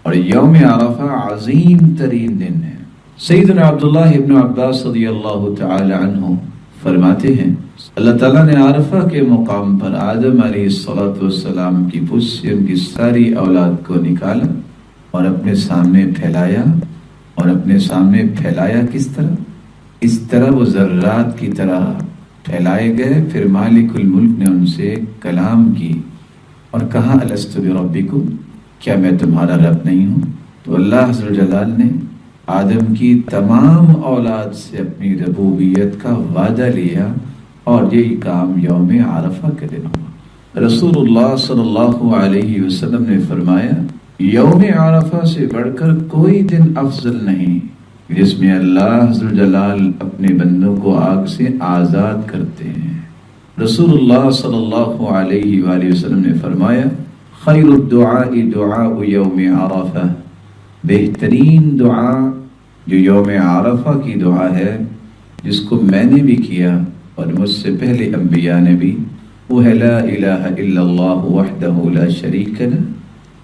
اور یوم عرفہ عظیم ترین دن ہے۔ سیدنا عبداللہ ابن عباس رضی اللہ تعالی عنہ فرماتے ہیں اللہ تعالیٰ نے عرفہ کے مقام پر آدم علیہ السلام کی پشت سے ان کی ساری اولاد کو نکالا اور اپنے سامنے پھیلایا، اور اپنے سامنے پھیلایا کس طرح؟ اس طرح وہ ذرات کی طرح پھیلائے گئے۔ پھر مالک الملک نے ان سے کلام کی اور کہا الست بربکم، کیا میں تمہارا رب نہیں ہوں؟ تو اللہ عز و جلال نے آدم کی تمام اولاد سے اپنی ربوبیت کا وعدہ لیا، اور یہی کام یوم عرفہ کے دن ہوا۔ رسول اللہ صلی اللہ علیہ وسلم نے فرمایا یوم عرفہ سے بڑھ کر کوئی دن افضل نہیں جس میں اللہ عز و جلال اپنے بندوں کو آگ سے آزاد کرتے ہیں۔ رسول اللہ صلی اللہ علیہ وآلہ وسلم نے فرمایا خیر الدعاء دعاء یوم عرفہ، بہترین دعا جو یوم عرفہ کی دعا ہے، جس کو میں نے بھی کیا اور مجھ سے پہلے انبیاء نے بھی، وہ ہے لا الہ الا اللہ وحدہ لا شریک لہ،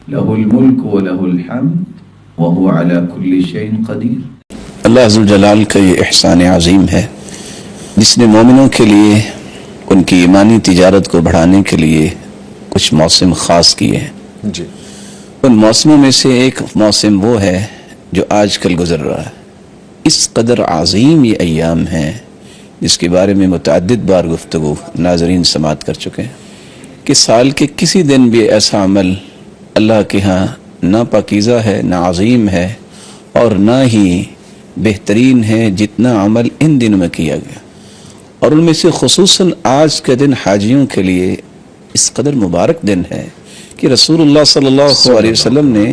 لہ الملک ولہ الحمد وہو علی کل شیء قدیر۔ اللہ عز و جلال کا یہ احسان عظیم ہے جس نے مومنوں کے لیے ان کی ایمانی تجارت کو بڑھانے کے لیے کچھ موسم خاص کیے ہیں۔ جی، ان موسموں میں سے ایک موسم وہ ہے جو آج کل گزر رہا ہے۔ اس قدر عظیم یہ ایام ہیں جس کے بارے میں متعدد بار گفتگو ناظرین سماعت کر چکے ہیں کہ سال کے کسی دن بھی ایسا عمل اللہ کے ہاں نہ پاکیزہ ہے، نہ عظیم ہے، اور نہ ہی بہترین ہے جتنا عمل ان دنوں میں کیا گیا۔ اور ان میں سے خصوصاً آج کے دن حاجیوں کے لیے اس قدر مبارک دن ہے کہ رسول اللہ صلی اللہ علیہ وسلم نے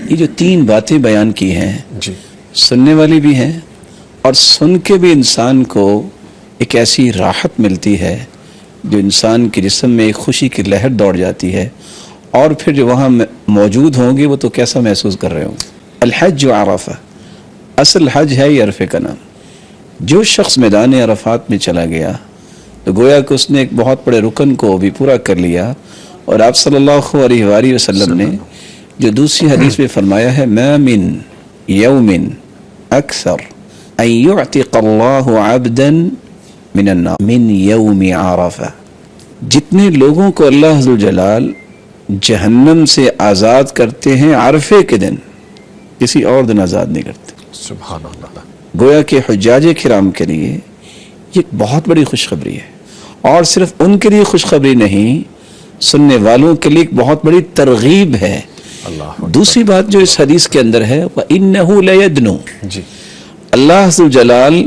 یہ جو 3 باتیں بیان کی ہیں، جی، سننے والی بھی ہیں اور سن کے بھی انسان کو ایک ایسی راحت ملتی ہے جو انسان کے جسم میں ایک خوشی کی لہر دوڑ جاتی ہے، اور پھر جو وہاں موجود ہوں گے وہ تو کیسا محسوس کر رہے ہوں گے۔ الحج عرفہ، اصل حج ہے یہ عرفے کا نام۔ جو شخص میدان عرفات میں چلا گیا تو گویا کہ اس نے ایک بہت بڑے رکن کو بھی پورا کر لیا، اور آپ صلی اللہ علیہ وآلہ وسلم نے جو دوسری حدیث میں فرمایا ہے ما من یوم اکثر ان یعتق اللہ عبدا من النار من یوم عرفہ، جتنے لوگوں کو اللہ عز و جلال جہنم سے آزاد کرتے ہیں عرفے کے دن، کسی اور دن آزاد نہیں کرتے۔ سبحان اللہ۔ گویا کہ حجاج کرام کے لیے یہ ایک بہت بڑی خوشخبری ہے، اور صرف ان کے لیے خوشخبری نہیں، سننے والوں کے لیے ایک بہت بڑی ترغیب ہے۔ اللہ دوسری بات جو اس حدیث کے اندر ہے وَإِنَّهُ لَيَدْنُو، جی، اللہ عز و جلال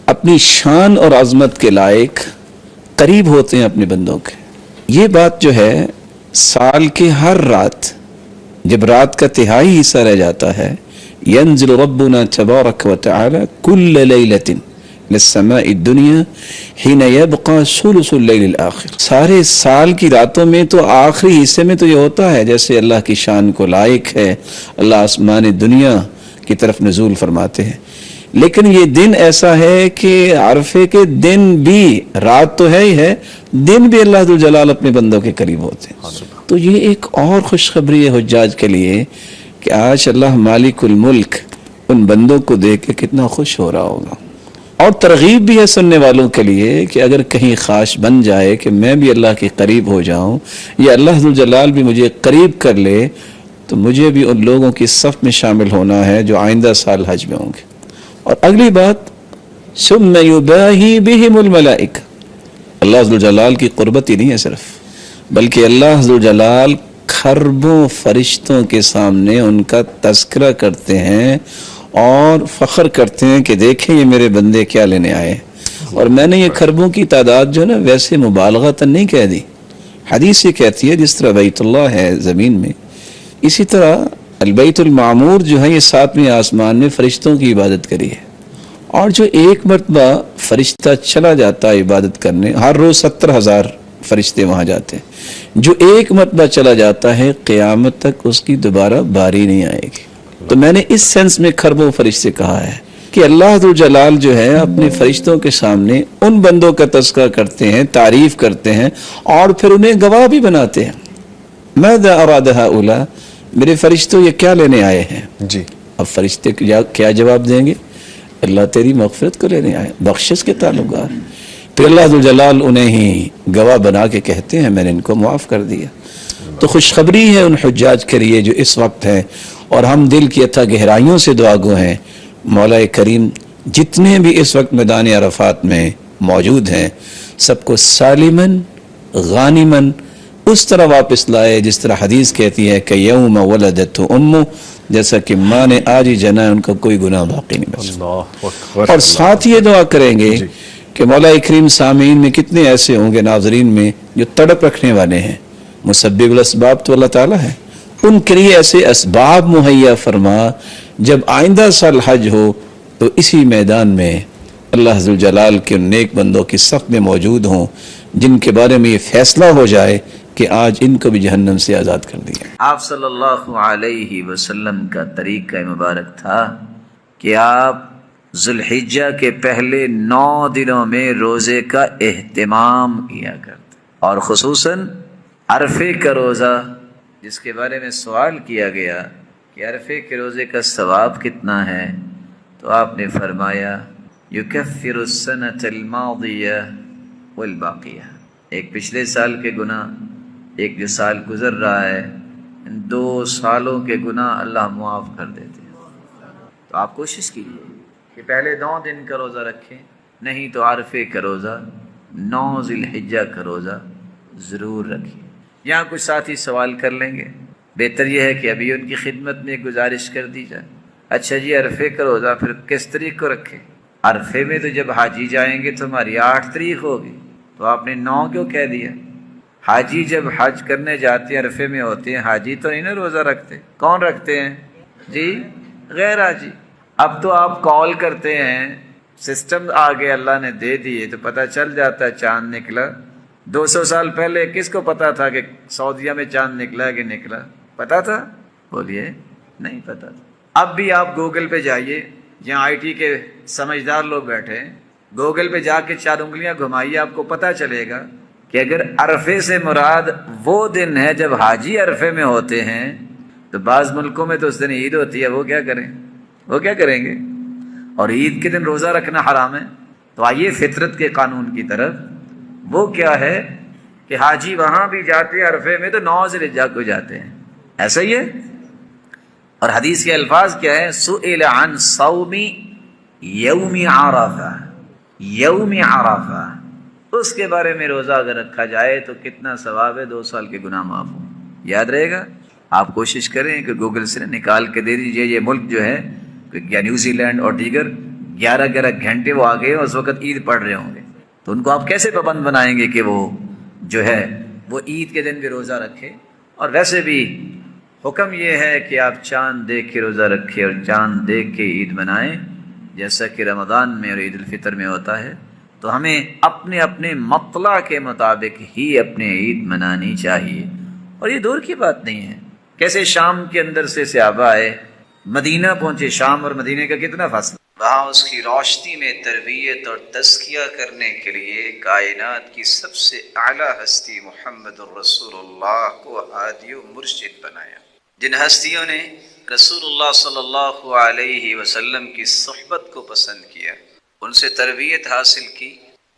اپنی شان اور عظمت کے لائق قریب ہوتے ہیں اپنے بندوں کے۔ یہ بات جو ہے سال کے ہر رات، جب رات کا تہائی حصہ رہ جاتا ہے، ينزل ربنا تبارك وتعالى كل ليلة للسماء الدنيا حين يبقى ثلث الليل الآخر، سارے سال کی راتوں میں تو آخری حصے میں تو یہ ہوتا ہے جیسے اللہ کی شان کو لائق ہے، اللہ آسمان دنیا کی طرف نزول فرماتے ہیں، لیکن یہ دن ایسا ہے کہ عرفے کے دن بھی، رات تو ہے ہی ہے، دن بھی اللہ جلال اپنے بندوں کے قریب ہوتے ہیں۔ تو یہ ایک اور خوشخبری ہے حجاج کے لیے کہ آج اللہ مالک الملک ان بندوں کو دیکھ کے کتنا خوش ہو رہا ہوگا، اور ترغیب بھی ہے سننے والوں کے لیے کہ اگر کہیں خواہش بن جائے کہ میں بھی اللہ کے قریب ہو جاؤں یا اللہ ذوالجلال بھی مجھے قریب کر لے، تو مجھے بھی ان لوگوں کی صف میں شامل ہونا ہے جو آئندہ سال حج میں ہوں گے۔ اور اگلی بات ثم یباہی بہم الملائکہ، اللہ ذوالجلال کی قربت ہی نہیں ہے صرف، بلکہ اللہ ذوالجلال کھربوں فرشتوں کے سامنے ان کا تذکرہ کرتے ہیں اور فخر کرتے ہیں کہ دیکھیں یہ میرے بندے کیا لینے آئے۔ اور میں نے یہ کھربوں کی تعداد جو نا ویسے مبالغتاً نہیں کہہ دی، حدیث یہ کہتی ہے جس طرح بیت اللہ ہے زمین میں، اسی طرح البیت المعمور جو ہے یہ 7ویں آسمان میں فرشتوں کی عبادت کری ہے، اور جو ایک مرتبہ فرشتہ چلا جاتا ہے عبادت کرنے، ہر روز 70,000 فرشتے وہاں جاتے ہیں، جو ایک مرتبہ چلا جاتا ہے قیامت تک اس کی دوبارہ باری نہیں آئے گی۔ تو میں نے اس سینس میں کھربوں فرشتے کہا ہے کہ اللہ ذوالجلال جو ہے اپنے فرشتوں کے سامنے ان بندوں کا تذکرہ کرتے ہیں، تعریف کرتے ہیں، اور پھر انہیں گواہ بھی بناتے ہیں۔ ماذا اراد هؤلاء، میرے فرشتوں یہ کیا لینے آئے ہیں؟ جی اب فرشتے کیا جواب دیں گے؟ اللہ تیری مغفرت کو لینے آئے، بخشش کے تعلقات. تو اللہ ذو جلال انہیں ہی گواہ بنا کے کہتے ہیں میں نے ان کو معاف کر دیا. تو خوشخبری ہے ان حجاج کے لیے جو اس وقت ہیں، اور ہم دل کی اتھا گہرائیوں سے دعا گو ہیں مولا کریم جتنے بھی اس وقت میدان عرفات میں موجود ہیں سب کو سالمن غانمن اس طرح واپس لائے جس طرح حدیث کہتی ہے کہ یوم ولدت امہ، جیسا کہ ماں نے آج ہی جنا ہے ان کا کوئی گناہ باقی نہیں بچا. اللہ اکبر. اور ساتھ یہ دعا کریں گے جی. کہ مولا کریم سامعین میں کتنے ایسے ہوں گے ناظرین میں جو تڑپ رکھنے والے ہیں. مسبب الاسباب تو اللہ تعالیٰ ہے، ان کے لیے ایسے اسباب مہیا فرما جب آئندہ سال حج ہو تو اسی میدان میں اللہ ذو جلال کے نیک بندوں کی صف میں موجود ہوں جن کے بارے میں یہ فیصلہ ہو جائے کہ آج ان کو بھی جہنم سے آزاد کر دیا. آپ صلی اللہ علیہ وسلم کا طریقہ مبارک تھا کہ آپ ذوالحجہ کے پہلے 9 دنوں میں روزے کا اہتمام کیا کرتے، اور خصوصاً عرفے کا روزہ جس کے بارے میں سوال کیا گیا کہ عرفے کے روزے کا ثواب کتنا ہے، تو آپ نے فرمایا یکفر السنۃ الماضیہ والباقیہ، ایک پچھلے سال کے گناہ، ایک جو سال گزر رہا ہے، ان 2 سالوں کے گناہ اللہ معاف کر دیتے ہیں. تو آپ کوشش کیجیے کہ پہلے 9 دن کا روزہ رکھیں، نہیں تو عرفے کا روزہ، 9 ذی الحجہ کا روزہ ضرور رکھیں. یہاں کچھ ساتھی سوال کر لیں گے، بہتر یہ ہے کہ ابھی ان کی خدمت میں گزارش کر دی جائے. اچھا جی عرفے کا روزہ پھر کس تاریخ کو رکھیں؟ عرفے میں تو جب حاجی جائیں گے تو ہماری 8 تاریخ ہوگی، تو آپ نے 9 کیوں کہہ دیا؟ حاجی جب حج کرنے جاتے ہیں عرفے میں ہوتے ہیں، حاجی تو نہیں نا روزہ رکھتے. کون رکھتے ہیں جی؟ غیر حاجی. اب تو آپ کال کرتے ہیں، سسٹم آگے اللہ نے دے دیے تو پتہ چل جاتا ہے چاند نکلا. 200 سال پہلے کس کو پتا تھا کہ سعودیہ میں چاند نکلا کہ نکلا؟ پتا تھا؟ بولیے نہیں پتا تھا. اب بھی آپ گوگل پہ جائیے، جہاں آئی ٹی کے سمجھدار لوگ بیٹھے ہیں، گوگل پہ جا کے 4 انگلیاں گھمائیے، آپ کو پتہ چلے گا کہ اگر عرفے سے مراد وہ دن ہے جب حاجی عرفے میں ہوتے ہیں، تو بعض ملکوں میں تو اس دن عید ہوتی ہے، وہ کیا کریں گے؟ اور عید کے دن روزہ رکھنا حرام ہے. تو آئیے فطرت کے قانون کی طرف. وہ کیا ہے کہ حاجی وہاں بھی جاتے ہیں عرفے میں تو 9 ذی الحجہ کو جاتے ہیں، ایسا ہی ہے. اور حدیث کے الفاظ کیا ہے؟ سئل عن صوم یوم عرفہ، یوم عرفہ، اس کے بارے میں روزہ اگر رکھا جائے تو کتنا ثواب ہے، 2 سال کے گناہ معاف ہوں. یاد رہے گا؟ آپ کوشش کریں کہ گوگل سے نکال کے دے دیجئے. یہ ملک جو ہے یا نیوزی لینڈ اور دیگر 11 گھنٹے وہ آگے اس وقت عید پڑھ رہے ہوں گے، تو ان کو آپ کیسے پابند بنائیں گے کہ وہ جو ہے وہ عید کے دن بھی روزہ رکھے؟ اور ویسے بھی حکم یہ ہے کہ آپ چاند دیکھ کے روزہ رکھیں اور چاند دیکھ کے عید منائیں، جیسا کہ رمضان میں اور عید الفطر میں ہوتا ہے. تو ہمیں اپنے اپنے مطلع کے مطابق ہی اپنے عید منانی چاہیے. اور یہ دور کی بات نہیں ہے. کیسے شام کے اندر سے صحابہ آئے، مدینہ پہنچے، شام اور مدینہ کا کتنا فاصلہ، وہاں اس کی روشنی میں تربیت اور تزکیہ کرنے کے لیے کائنات کی سب سے اعلیٰ ہستی محمد الرسول اللہ کو ہادی و مرشد بنایا. جن ہستیوں نے رسول اللہ صلی اللہ علیہ وسلم کی صحبت کو پسند کیا، ان سے تربیت حاصل کی،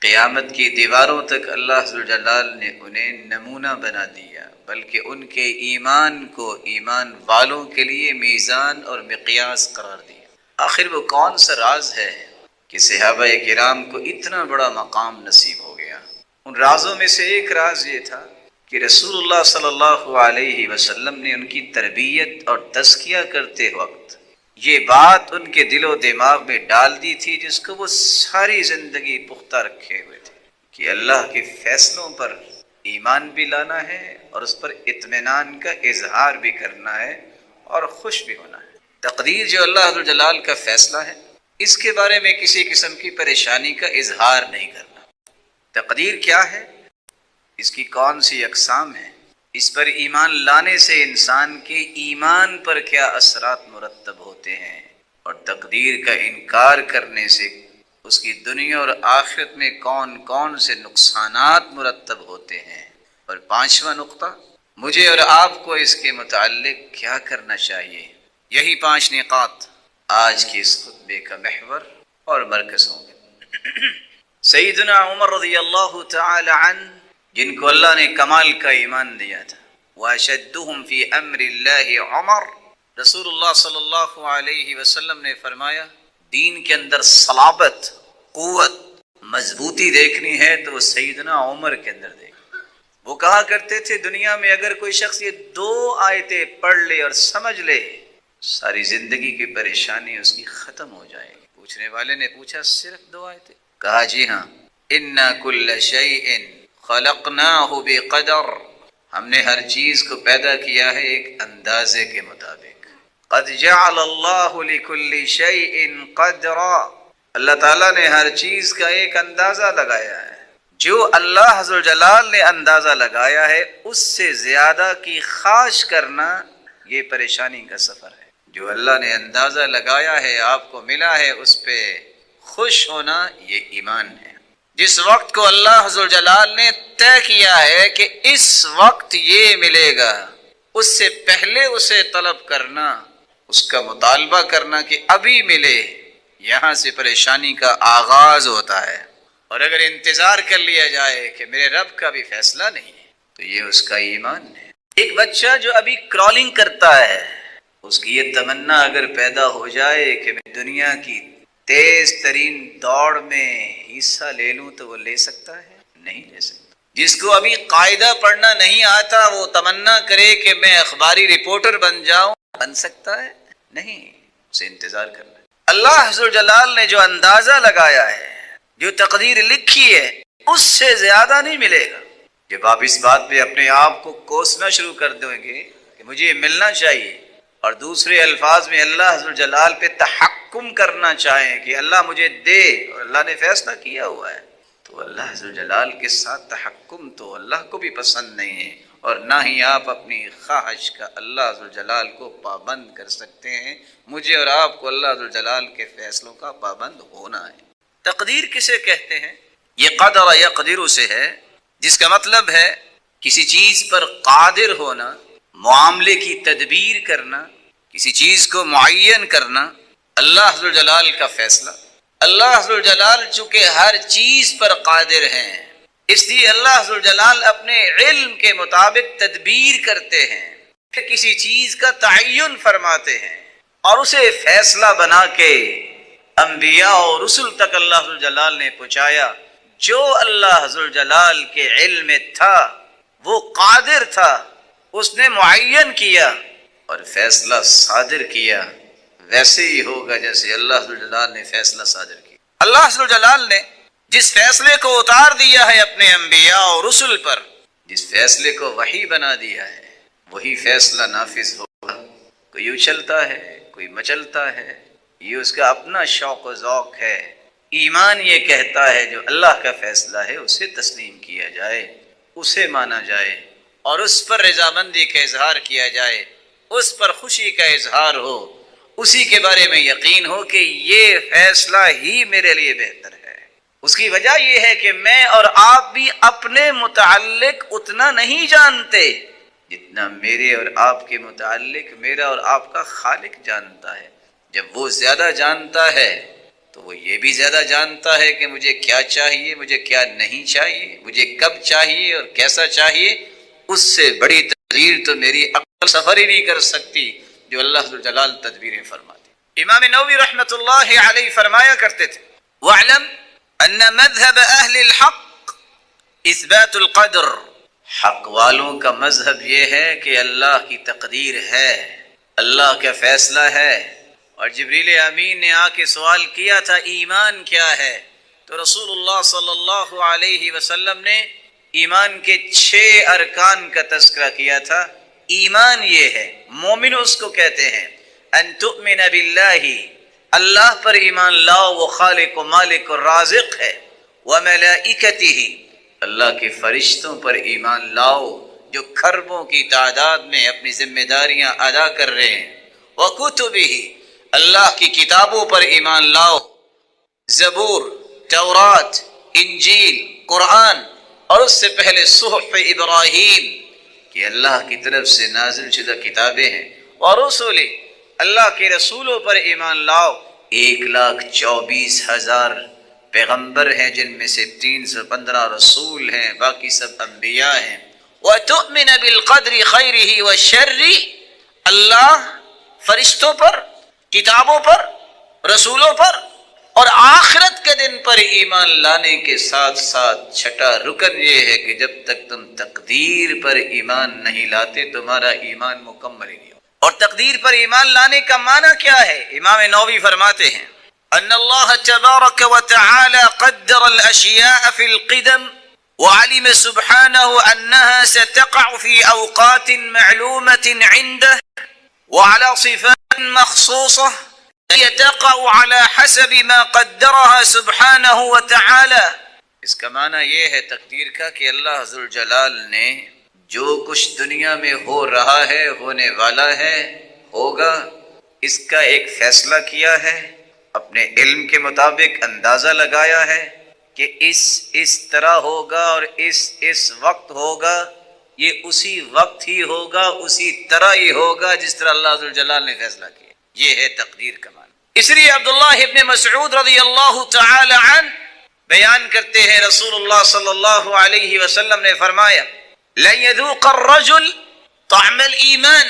قیامت کی دیواروں تک اللہ ذوالجلال نے انہیں نمونہ بنا دیا، بلکہ ان کے ایمان کو ایمان والوں کے لیے میزان اور مقیاس قرار دیا. آخر وہ کون سا راز ہے کہ صحابہ کرام کو اتنا بڑا مقام نصیب ہو گیا؟ ان رازوں میں سے ایک راز یہ تھا کہ رسول اللہ صلی اللہ علیہ وسلم نے ان کی تربیت اور تزکیہ کرتے وقت یہ بات ان کے دل و دماغ میں ڈال دی تھی جس کو وہ ساری زندگی پختہ رکھے ہوئے تھے، کہ اللہ کے فیصلوں پر ایمان بھی لانا ہے اور اس پر اطمینان کا اظہار بھی کرنا ہے اور خوش بھی ہونا ہے. تقدیر جو اللہ جلال کا فیصلہ ہے، اس کے بارے میں کسی قسم کی پریشانی کا اظہار نہیں کرنا. تقدیر کیا ہے، اس کی کون سی اقسام ہیں، اس پر ایمان لانے سے انسان کے ایمان پر کیا اثرات مرتب ہوتے ہیں، اور تقدیر کا انکار کرنے سے اس کی دنیا اور آخرت میں کون کون سے نقصانات مرتب ہوتے ہیں. اور 5واں نقطہ، مجھے اور آپ کو اس کے متعلق کیا کرنا چاہیے؟ یہی 5 نقاط آج کے اس خطبے کا محور اور مرکز ہوں گے۔ سیدنا عمر رضی اللہ تعالی عنہ، جن کو اللہ نے کمال کا ایمان دیا تھا، وَأَشَدُّهُمْ فِي أَمْرِ اللَّهِ عمر، رسول اللہ صلی اللہ علیہ وسلم نے فرمایا دین کے اندر صلابت، قوت، مضبوطی دیکھنی ہے تو وہ سیدنا عمر کے اندر دیکھیں۔ وہ کہا کرتے تھے دنیا میں اگر کوئی شخص یہ 2 آیتیں پڑھ لے اور سمجھ لے، ساری زندگی کی پریشانی اس کی ختم ہو جائے گی۔ پوچھنے والے نے پوچھا صرف 2 آیتیں؟ کہا جی ہاں، اِنَّا كُلَّ شَيْءٍ خَلَقْنَاهُ بِقَدَرٍ، ہم نے ہر چیز کو پیدا کیا ہے ایک اندازے کے مطابق۔ قَدْ جَعَلَ اللَّهُ لِكُلِّ شَيْءٍ قَدْرًا، اللہ تعالیٰ نے ہر چیز کا ایک اندازہ لگایا ہے۔ جو اللہ ذوالجلال نے اندازہ لگایا ہے اس سے زیادہ کی خواہش کرنا یہ پریشانی کا سفر ہے۔ جو اللہ نے اندازہ لگایا ہے آپ کو ملا ہے اس پہ خوش ہونا یہ ایمان ہے۔ جس وقت کو اللہ ذوالجلال نے طے کیا ہے کہ اس وقت یہ ملے گا، اس سے پہلے اسے طلب کرنا، اس کا مطالبہ کرنا کہ ابھی ملے، یہاں سے پریشانی کا آغاز ہوتا ہے۔ اور اگر انتظار کر لیا جائے کہ میرے رب کا بھی فیصلہ نہیں ہے تو یہ اس کا ایمان ہے۔ ایک بچہ جو ابھی کرالنگ کرتا ہے، اس کی یہ تمنا اگر پیدا ہو جائے کہ میں دنیا کی تیز ترین دوڑ میں حصہ لے لوں تو وہ لے سکتا ہے؟ نہیں لے سکتا۔ جس کو ابھی قاعدہ پڑھنا نہیں آتا وہ تمنا کرے کہ میں اخباری رپورٹر بن جاؤں، بن سکتا ہے؟ نہیں، اسے انتظار کرنا ہے۔ اللہ ذوالجلال نے جو اندازہ لگایا ہے، جو تقدیر لکھی ہے، اس سے زیادہ نہیں ملے گا۔ جب آپ اس بات پہ اپنے آپ کو کوسنا شروع کر دیں گے کہ مجھے یہ ملنا چاہیے، اور دوسرے الفاظ میں اللہ ذوالجلال پہ تحکم کرنا چاہیں کہ اللہ مجھے دے، اور اللہ نے فیصلہ کیا ہوا ہے، تو اللہ ذوالجلال کے ساتھ تحکم تو اللہ کو بھی پسند نہیں ہے، اور نہ ہی آپ اپنی خواہش کا اللہ ذوالجلال کو پابند کر سکتے ہیں۔ مجھے اور آپ کو اللہ ذوالجلال کے فیصلوں کا پابند ہونا ہے۔ تقدیر کسے کہتے ہیں؟ یہ قدر یقدر سے ہے، جس کا مطلب ہے کسی چیز پر قادر ہونا، معاملے کی تدبیر کرنا، کسی چیز کو معین کرنا، اللہ ذوالجلال کا فیصلہ۔ اللہ ذوالجلال چونکہ ہر چیز پر قادر ہیں، اس لیے اللہ ذوالجلال اپنے علم کے مطابق تدبیر کرتے ہیں، پھر کسی چیز کا تعین فرماتے ہیں اور اسے فیصلہ بنا کے انبیاء اور رسل تک اللہ ذوالجلال نے پہنچایا۔ جو اللہ ذوالجلال کے علم میں تھا وہ قادر تھا، اس نے معین کیا اور فیصلہ صادر کیا، ویسے ہی ہوگا جیسے اللہ ذوالجلال نے فیصلہ صادر کیا۔ اللہ ذوالجلال نے جس فیصلے کو اتار دیا ہے اپنے انبیاء اور رسل پر، جس فیصلے کو وحی بنا دیا ہے، وہی فیصلہ نافذ ہوگا۔ کوئی اچھلتا ہے، کوئی مچلتا ہے، یہ اس کا اپنا شوق و ذوق ہے۔ ایمان یہ کہتا ہے جو اللہ کا فیصلہ ہے اسے تسلیم کیا جائے، اسے مانا جائے اور اس پر رضامندی کا اظہار کیا جائے، اس پر خوشی کا اظہار ہو، اسی کے بارے میں یقین ہو کہ یہ فیصلہ ہی میرے لیے بہتر ہے۔ اس کی وجہ یہ ہے کہ میں اور آپ بھی اپنے متعلق اتنا نہیں جانتے جتنا میرے اور آپ کے متعلق میرا اور آپ کا خالق جانتا ہے۔ جب وہ زیادہ جانتا ہے تو وہ یہ بھی زیادہ جانتا ہے کہ مجھے کیا چاہیے، مجھے کیا نہیں چاہیے، مجھے کب چاہیے اور کیسا چاہیے۔ اس سے بڑی تدبیر تو میری عقل سفر ہی نہیں کر سکتی جو اللہ ذوالجلال تدبیریں فرماتے۔ امام نووی رحمۃ اللہ علیہ فرمایا کرتے تھے وَاعْلَمْ أَنَّ مَذْهَبَ أَهْلِ الْحَقِّ إِثْبَاتُ الْقَدْرِ، حق والوں کا مذہب یہ ہے کہ اللہ کی تقدیر ہے، اللہ کا فیصلہ ہے۔ اور جبریل امین نے آ کے سوال کیا تھا ایمان کیا ہے، تو رسول اللہ صلی اللہ علیہ وسلم نے ایمان کے 6 ارکان کا تذکرہ کیا تھا۔ ایمان یہ ہے، مومن اس کو کہتے ہیں، ان تؤمن باللہ، اللہ پر ایمان لاؤ، وہ خالق و مالک و رازق ہے، وملائکتہ، اللہ کے فرشتوں پر ایمان لاؤ جو کھربوں کی تعداد میں اپنی ذمہ داریاں ادا کر رہے ہیں، وکتبہ، اللہ کی کتابوں پر ایمان لاؤ، زبور، تورات، انجیل، قرآن، اور اس سے پہلے صحف ابراہیم، کہ اللہ کی طرف سے نازل شدہ کتابیں ہیں، ورسول، اللہ کے رسولوں پر ایمان لاؤ، 1,24,000 پیغمبر ہیں جن میں سے 315 رسول ہیں، باقی سب انبیاء ہیں، وَتُؤْمِنَ بِالْقَدْرِ خَيْرِهِ وَالشَّرِّ، اللہ فرشتوں پر، کتابوں پر، رسولوں پر اور آخرت کے دن پر ایمان لانے کے ساتھ ساتھ چھٹا رکن یہ ہے کہ جب تک تم تقدیر پر ایمان نہیں لاتے تمہارا ایمان مکمل ہی نہیں ہو۔ اور تقدیر پر ایمان لانے کا معنی کیا ہے؟ امام نووی فرماتے ہیں ان اللہ تبارک وتعالی قدر الاشیاء فی القدم وعلم سبحانہ انها ستقع في اوقات معلومة عنده وعلى صفات مخصوصة تقع على حسب ما قدرها سبحانہ وتعالی۔ اس کا معنی یہ ہے تقدیر کا کہ اللہ ذوالجلال نے جو کچھ دنیا میں ہو رہا ہے، ہونے والا ہے، ہوگا، اس کا ایک فیصلہ کیا ہے، اپنے علم کے مطابق اندازہ لگایا ہے کہ اس طرح ہوگا اور اس وقت ہوگا، یہ اسی وقت ہی ہوگا، اسی طرح ہی ہوگا جس طرح اللہ ذوالجلال نے فیصلہ کیا۔ یہ ہے تقدیر کا معنی۔ اس لیے عبداللہ ابن مسعود رضی اللہ تعالی عنہ بیان کرتے ہیں رسول اللہ صلی اللہ علیہ وسلم نے فرمایا لَن يَذُوقَ الرَّجُلُ طَعْمَ الْإِيمَانِ،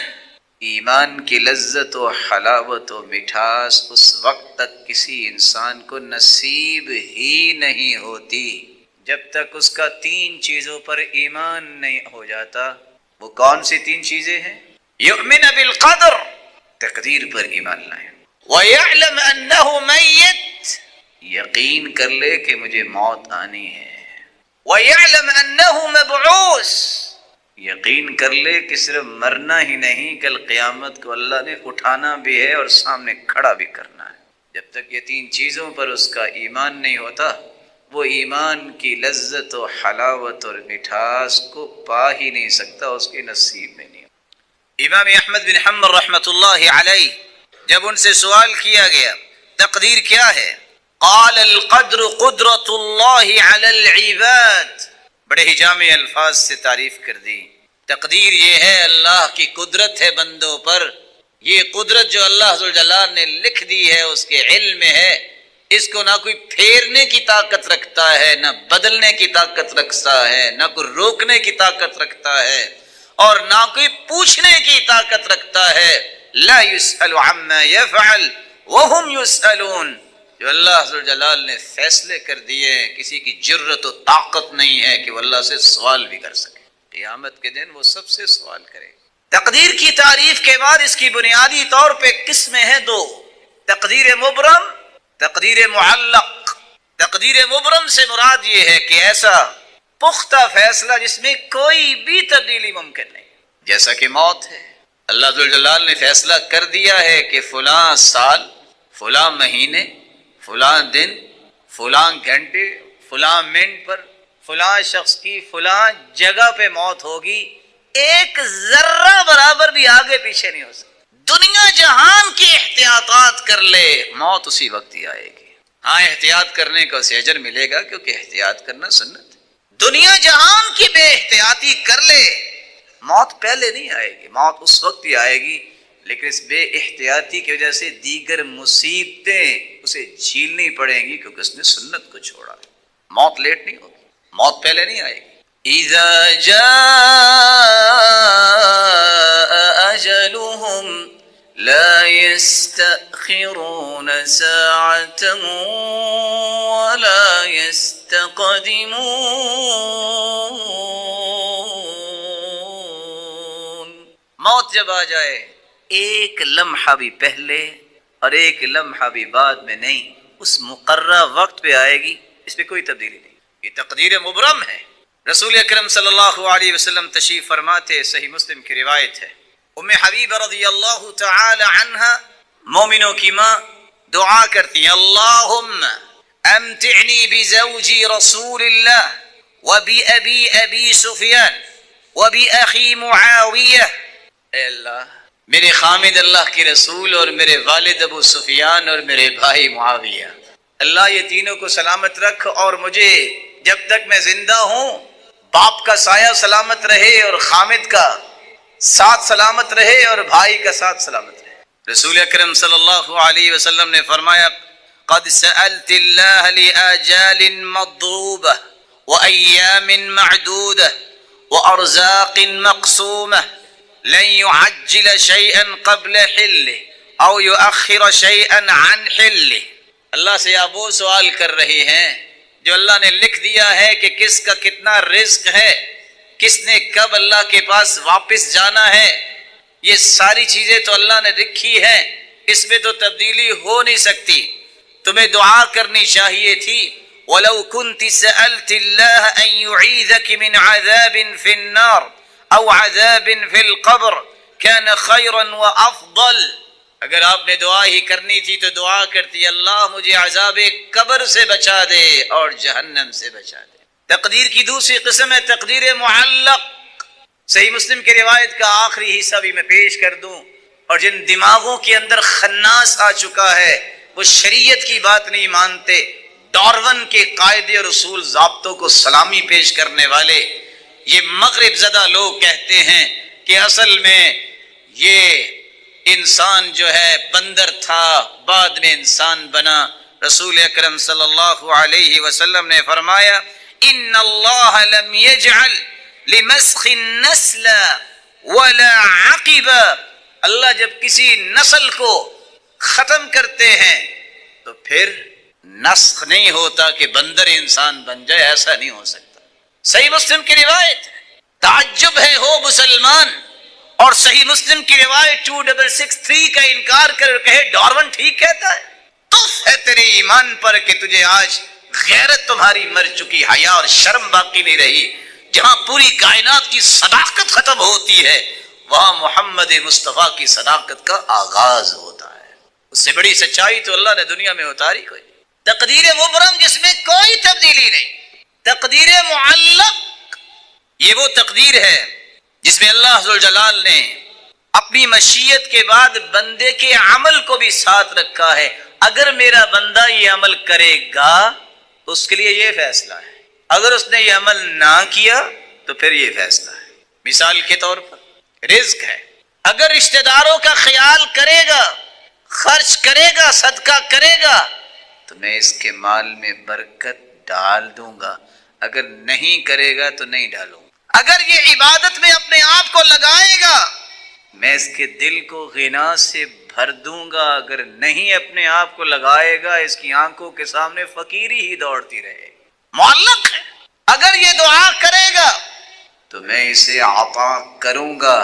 ایمان کی لذت و حلاوت و مٹھاس اس وقت تک کسی انسان کو نصیب ہی نہیں ہوتی جب تک اس کا 3 چیزوں پر ایمان نہیں ہو جاتا۔ وہ کون سی 3 چیزیں ہیں؟ یؤمن بالقدر، تقدیر پر ایمان لائیں، وَيَعْلَمْ أَنَّهُ مَيِّتٌ، یقین کر لے کہ مجھے موت آنی ہے، وَيَعْلَمْ أَنَّهُ مَبْعُوثٌ، یقین کر لے کہ صرف مرنا ہی نہیں، کل قیامت کو اللہ نے اٹھانا بھی ہے اور سامنے کھڑا بھی کرنا ہے۔ جب تک یہ 3 چیزوں پر اس کا ایمان نہیں ہوتا وہ ایمان کی لذت و حلاوت اور مٹھاس کو پا ہی نہیں سکتا، اس کے نصیب میں نہیں۔ امام احمد بن حنبل رحمۃ اللہ علیہ جب ان سے سوال کیا گیا تقدیر کیا ہے، قال القدر قدرت اللہ علی العباد، بڑے ہی جامع الفاظ سے تعریف کر دی۔ تقدیر یہ ہے اللہ کی قدرت ہے بندوں پر، یہ قدرت جو اللہ ذوالجلال نے لکھ دی ہے اس کے علم میں ہے، اس کو نہ کوئی پھیرنے کی طاقت رکھتا ہے، نہ بدلنے کی طاقت رکھتا ہے، نہ کوئی روکنے کی طاقت رکھتا ہے اور نہ کوئی پوچھنے کی طاقت رکھتا ہے۔ لا يسأل عما يفعل وهم يسألون، جو اللہ ذوالجلال نے فیصلے کر دیے کسی کی جرت و طاقت نہیں ہے کہ وہ اللہ سے سوال بھی کر سکے، قیامت کے دن وہ سب سے سوال کرے۔ تقدیر کی تعریف کے بعد اس کی بنیادی طور پہ قسمیں ہیں 2، تقدیر مبرم، تقدیر معلق۔ تقدیر مبرم سے مراد یہ ہے کہ ایسا پختہ فیصلہ جس میں کوئی بھی تبدیلی ممکن نہیں، جیسا کہ موت ہے، اللہ ذوالجلال نے فیصلہ کر دیا ہے کہ فلاں سال، فلاں مہینے، فلاں دن، فلاں گھنٹے، فلاں منٹ پر فلاں شخص کی فلاں جگہ پہ موت ہوگی، ایک ذرہ برابر بھی آگے پیچھے نہیں ہو سکتا۔ دنیا جہان کی احتیاطات کر لے، موت اسی وقت ہی آئے گی۔ ہاں احتیاط کرنے کا اسے اجر ملے گا کیونکہ احتیاط کرنا سنت ہے۔ دنیا جہان کی بے احتیاطی کر لے، موت پہلے نہیں آئے گی، موت اس وقت ہی آئے گی، لیکن اس بے احتیاطی کی وجہ سے دیگر مصیبتیں اسے جھیلنی پڑیں گی کیونکہ اس نے سنت کو چھوڑا۔ موت لیٹ نہیں ہوگی، موت پہلے نہیں آئے گی۔ اذا جاء اجلهم لا يستأخرون ساعة ولا يستقدمون، موت جب آ جائے ایک لمحہ بھی پہلے اور ایک لمحہ بھی بعد میں نہیں، اس مقررہ وقت پہ آئے گی، اس پہ کوئی تبدیلی نہیں۔ یہ تقدیر مبرم ہے۔ رسول اکرم صلی اللہ علیہ وسلم تشریف فرماتے، صحیح مسلم کی روایت ہے، ام حبیبہ رضی اللہ تعالی عنہا مومنوں کی ماں دعا کرتی ہیں، اللہم امتعنی بزوجی رسول اللہ وبأبی ابی سفیان وبأخی معاویہ، اے اللہ میرے خامد اللہ کے رسول اور میرے والد ابو سفیان اور میرے بھائی معاویہ، اللہ یہ تینوں کو سلامت رکھ اور مجھے جب تک میں زندہ ہوں باپ کا سایہ سلامت رہے اور خامد کا ساتھ سلامت رہے اور بھائی کا ساتھ سلامت رہے۔ رسول اکرم صلی اللہ علیہ وسلم نے فرمایا قد سألت اللہ لآجال مضروبہ وأیام معدودہ وأرزاق مقسومہ لن يعجل شيئا قبل حله او يؤخر شيئا عن حله۔ اللہ سے آپ وہ سوال کر رہے ہیں جو اللہ نے لکھ دیا ہے کہ کس کا کتنا رزق ہے، کس نے کب اللہ کے پاس واپس جانا ہے، یہ ساری چیزیں تو اللہ نے لکھی ہیں، اس میں تو تبدیلی ہو نہیں سکتی۔ تمہیں دعا کرنی چاہیے تھی وَلَوْ كُنْتِ سَأَلْتِ اللَّهَ أَن يُعِيذَكِ مِنْ عَذَابٍ فِي النَّارِ او عذاب فی القبر کان خیرا وافضل۔ اگر آپ نے دعا ہی کرنی تھی تو دعا کرتی اللہ مجھے عذاب قبر سے بچا دے اور جہنم سے بچا دے۔ تقدیر کی دوسری قسم ہے تقدیر معلق۔ صحیح مسلم کی روایت کا آخری حصہ بھی میں پیش کر دوں، اور جن دماغوں کے اندر خناس آ چکا ہے وہ شریعت کی بات نہیں مانتے، ڈارون کے قاعدے اور اصول ضابطوں کو سلامی پیش کرنے والے یہ مغرب زدہ لوگ کہتے ہیں کہ اصل میں یہ انسان جو ہے بندر تھا، بعد میں انسان بنا۔ رسول اکرم صلی اللہ علیہ وسلم نے فرمایا ان اللہ لم یجعل لمسخ النسل ولا عقب۔ اللہ جب کسی نسل کو ختم کرتے ہیں تو پھر نسخ نہیں ہوتا کہ بندر انسان بن جائے، ایسا نہیں ہو سکتا۔ صحیح مسلم کی روایت تعجب ہے ہو مسلمان اور صحیح مسلم کی روایت 2663 کا انکار کر کہے ڈارون ٹھیک کہتا ہے۔ تف ہے تیرے ایمان پر کہ تجھے آج غیرت تمہاری مر چکی، حیا اور شرم باقی نہیں رہی۔ جہاں پوری کائنات کی صداقت ختم ہوتی ہے وہاں محمد مصطفیٰ کی صداقت کا آغاز ہوتا ہے۔ اس سے بڑی سچائی تو اللہ نے دنیا میں اتاری کوئی۔ تقدیر مبرم جس میں کوئی تبدیلی نہیں۔ تقدیر معلق یہ وہ تقدیر ہے جس میں اللہ ذوالجلال نے اپنی مشیت کے بعد بندے کے عمل کو بھی ساتھ رکھا ہے۔ اگر میرا بندہ یہ عمل کرے گا تو اس کے لیے یہ فیصلہ ہے، اگر اس نے یہ عمل نہ کیا تو پھر یہ فیصلہ ہے۔ مثال کے طور پر رزق ہے، اگر رشتہ داروں کا خیال کرے گا، خرچ کرے گا، صدقہ کرے گا تو میں اس کے مال میں برکت ڈال دوں گا، اگر نہیں کرے گا تو نہیں ڈالوں گا۔ اگر یہ عبادت میں اپنے آپ کو لگائے گا میں اس کے دل کو غنا سے بھر دوں گا، اگر نہیں اپنے آپ کو لگائے گا اس کی آنکھوں کے سامنے فقیری ہی دوڑتی رہے۔ معلق ہے، اگر یہ دعا کرے گا تو میں اسے عطا کروں گا،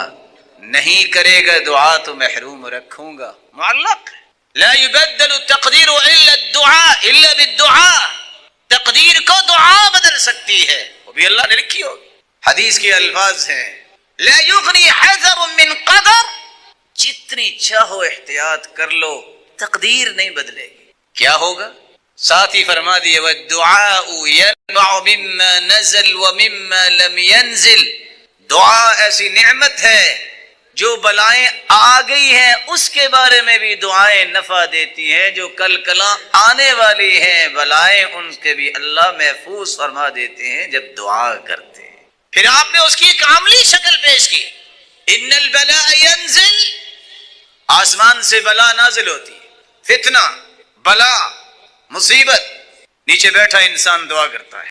نہیں کرے گا دعا تو محروم رکھوں گا۔ معلق ہے۔ لا يبدل التقدیر الا الدعاء الا بالدعاء۔ تقدیر کو دعا بدل سکتی ہے، وہ بھی اللہ نے لکھی ہوگی۔ حدیث کے الفاظ ہیں لا یغنی حذر من قدر، جتنی چاہو احتیاط کر لو تقدیر نہیں بدلے گی۔ کیا ہوگا؟ ساتھ ہی فرما دیے والدعاء يرفع مما نزل ومما لم ينزل۔ دعا ایسی نعمت ہے جو بلائیں آ گئی ہیں اس کے بارے میں بھی دعائیں نفع دیتی ہیں، جو کل کلاں آنے والی ہیں بلائیں ان کے بھی اللہ محفوظ فرما دیتے ہیں جب دعا کرتے ہیں۔ پھر آپ نے اس کی ایک عملی شکل پیش کی، ان البلاء ينزل، آسمان سے بلا نازل ہوتی ہے، فتنہ، بلا، مصیبت، نیچے بیٹھا انسان دعا کرتا ہے